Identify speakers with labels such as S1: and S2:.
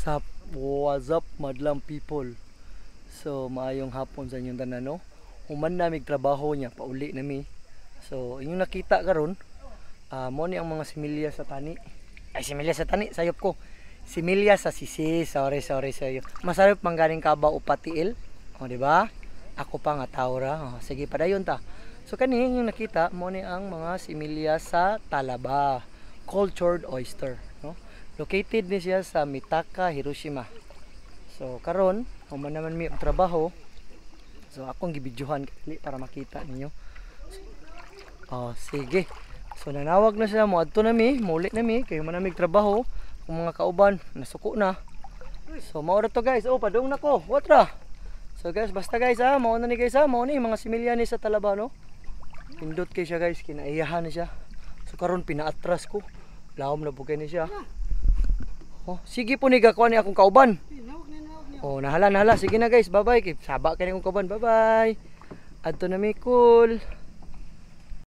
S1: What's up, madlang people? So, maayong hapon sa inyong tanan, no? Human namig trabaho niya, pauli nami. So, inyong nakita karon, mo ni ang mga similya sa tani. Ay, similya sa tani, sayop ko. Similya sa sisi, sorry sayo. Masarap mangganing kaba o patiil. O, di ba? Ako pa nga taura. O, sige, padayon ta. So, kani yung nakita, mo ni ang mga similya sa talaba. Cultured oyster, no? Located ni siya sa Mitaka, Hiroshima. So karon, human naman mi ang trabaho. So akong gibidyohan para makita ninyo. Oh, sige. So nanawag na siya mo adto nami, muli nami kay human nami trabaho. Kung mga kauban nasuko na. So mao ra to guys. Oh, padung na ko. Watra. So guys, basta guys mao na ni guys mao ni mga similya ni sa talaba no. Pindot kay siya guys, kinaiyahan ni siya. So karon pinaatras ko. Lawom na bugay ni siya. Oh, sige po ni gakuha ni akong kauban. Oh, nahala. Sige na guys, bye-bye. Saba ka ni akong kauban. Bye-bye. Adto na mi cool.